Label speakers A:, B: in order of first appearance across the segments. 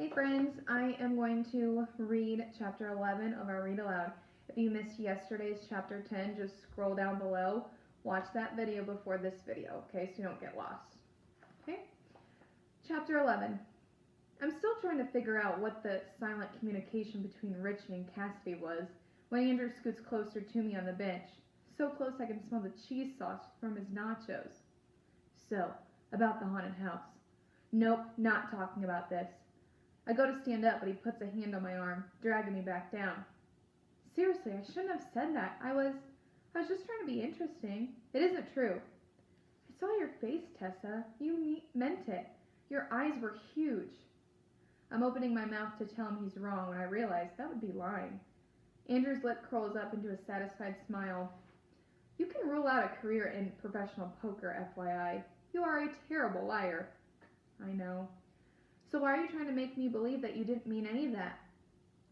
A: Hey friends, I am going to read chapter 11 of our Read Aloud. If you missed yesterday's chapter 10, just scroll down below, watch that video before this video, okay, so you don't get lost. Okay? Chapter 11. I'm still trying to figure out what the silent communication between Richie and Cassidy was when Andrew scoots closer to me on the bench, so close I can smell the cheese sauce from his nachos. So, about the haunted house. Nope, not talking about this. I go to stand up, but he puts a hand on my arm, dragging me back down. Seriously, I shouldn't have said that. I was just trying to be interesting. It isn't true. I saw your face, Tessa. You meant it. Your eyes were huge. I'm opening my mouth to tell him he's wrong when I realize that would be lying. Andrew's lip curls up into a satisfied smile. You can rule out a career in professional poker, FYI. You are a terrible liar. I know. So why are you trying to make me believe that you didn't mean any of that?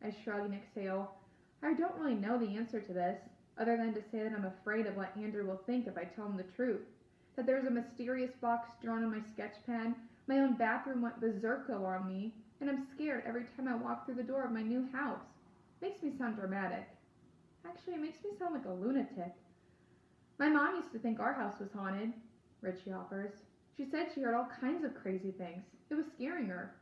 A: I shrug and exhale. I don't really know the answer to this, other than to say that I'm afraid of what Andrew will think if I tell him the truth. That there's a mysterious box drawn on my sketch pad, my own bathroom went berserko on me, and I'm scared every time I walk through the door of my new house. Makes me sound dramatic. Actually, it makes me sound like a lunatic. My mom used to think our house was haunted, Richie offers. She said she heard all kinds of crazy things. It was scaring her.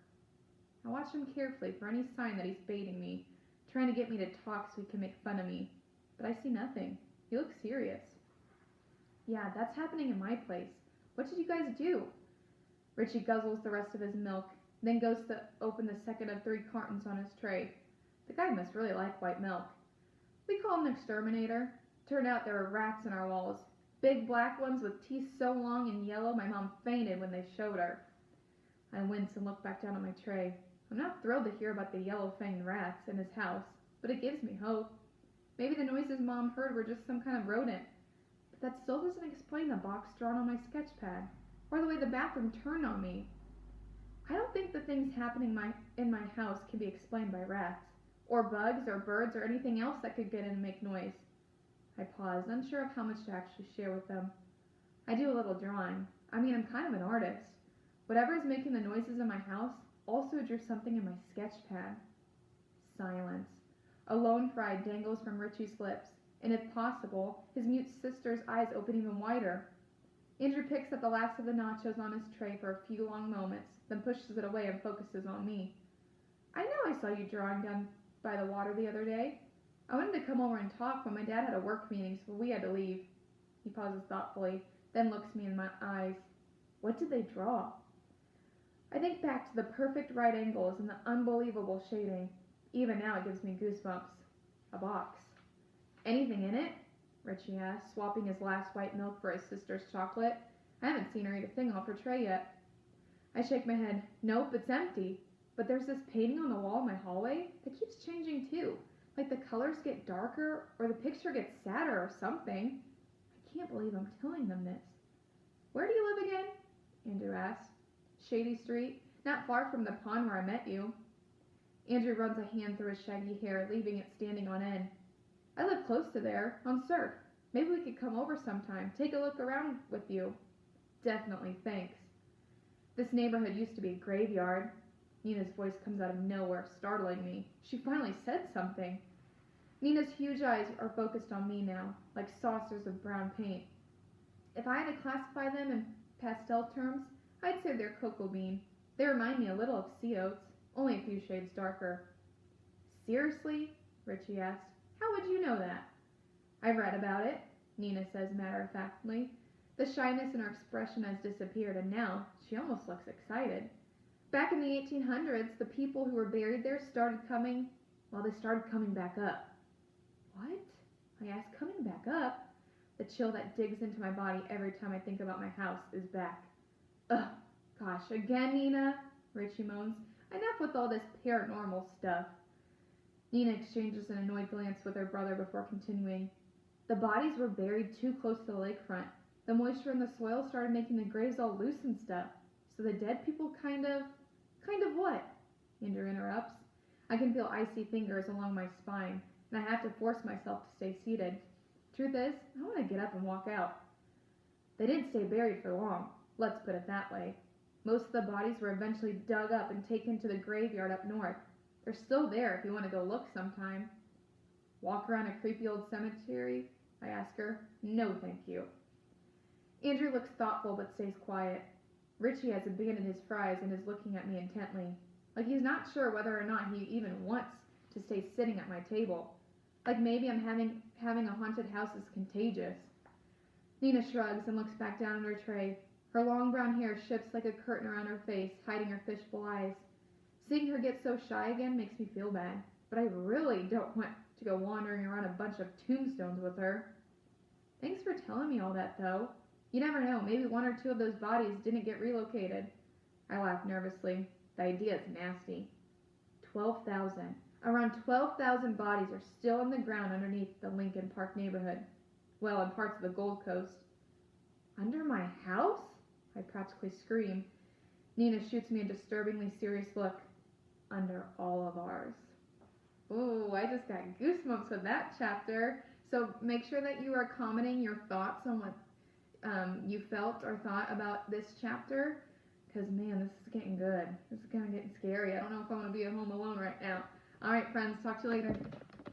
A: I watch him carefully for any sign that he's baiting me, trying to get me to talk so he can make fun of me. But I see nothing. He looks serious. Yeah, that's happening in my place. What did you guys do? Richie guzzles the rest of his milk, then goes to open the second of 3 cartons on his tray. The guy must really like white milk. We called an exterminator. Turned out there were rats in our walls. Big black ones with teeth so long and yellow my mom fainted when they showed her. I wince and look back down at my tray. I'm not thrilled to hear about the yellow-fanged rats in his house, but it gives me hope. Maybe the noises Mom heard were just some kind of rodent. But that still doesn't explain the box drawn on my sketch pad, or the way the bathroom turned on me. I don't think the things happening in my house can be explained by rats, or bugs, or birds, or anything else that could get in and make noise. I pause, unsure of how much to actually share with them. I do a little drawing. I'm kind of an artist. Whatever is making the noises in my house also drew something in my sketch pad. Silence. A lone fry dangles from Richie's lips, and if possible, his mute sister's eyes open even wider. Andrew picks up the last of the nachos on his tray for a few long moments, then pushes it away and focuses on me. I know I saw you drawing down by the water the other day. I wanted to come over and talk, but my dad had a work meeting, so we had to leave. He pauses thoughtfully, then looks me in my eyes. What did they draw? I think back to the perfect right angles and the unbelievable shading. Even now it gives me goosebumps. A box. Anything in it? Richie asks, swapping his last white milk for his sister's chocolate. I haven't seen her eat a thing off her tray yet. I shake my head. Nope, it's empty. But there's this painting on the wall in my hallway that keeps changing too. Like the colors get darker, or the picture gets sadder or something. I can't believe I'm telling them this. Where do you live again? Andrew asks. Shady Street, not far from the pond where I met you. Andrew runs a hand through his shaggy hair, leaving it standing on end. I live close to there, on Surf. Maybe we could come over sometime, take a look around with you. Definitely, thanks. This neighborhood used to be a graveyard. Nina's voice comes out of nowhere, startling me. She finally said something. Nina's huge eyes are focused on me now, like saucers of brown paint. If I had to classify them in pastel terms, I'd say they're cocoa bean. They remind me a little of sea oats, only a few shades darker. Seriously? Richie asked. How would you know that? I've read about it, Nina says matter-of-factly. The shyness in her expression has disappeared, and now she almost looks excited. Back in the 1800s, the people who were buried there started coming back up. What? I ask, coming back up? The chill that digs into my body every time I think about my house is back. Ugh, gosh, again, Nina? Richie moans. Enough with all this paranormal stuff. Nina exchanges an annoyed glance with her brother before continuing. The bodies were buried too close to the lakefront. The moisture in the soil started making the graves all loose and stuff. So the dead people kind of what? Andrew interrupts. I can feel icy fingers along my spine, and I have to force myself to stay seated. Truth is, I want to get up and walk out. They didn't stay buried for long. Let's put it that way. Most of the bodies were eventually dug up and taken to the graveyard up north. They're still there if you want to go look sometime. Walk around a creepy old cemetery? I ask her. No, thank you. Andrew looks thoughtful but stays quiet. Richie has abandoned his fries and is looking at me intently, like he's not sure whether or not he even wants to stay sitting at my table. Like maybe I'm having a haunted house is contagious. Nina shrugs and looks back down at her tray. Her long brown hair shifts like a curtain around her face, hiding her fishbowl eyes. Seeing her get so shy again makes me feel bad, but I really don't want to go wandering around a bunch of tombstones with her. Thanks for telling me all that, though. You never know, maybe one or two of those bodies didn't get relocated. I laugh nervously. The idea is nasty. 12,000. Around 12,000 bodies are still in the ground underneath the Lincoln Park neighborhood. Well, in parts of the Gold Coast. Under my house? I practically scream. Nina shoots me a disturbingly serious look. Under all of ours. Ooh, I just got goosebumps with that chapter. So make sure that you are commenting your thoughts on what you felt or thought about this chapter, because man, this is getting good. This is kind of getting scary. I don't know if I want to be at home alone right now. All right, friends, talk to you later.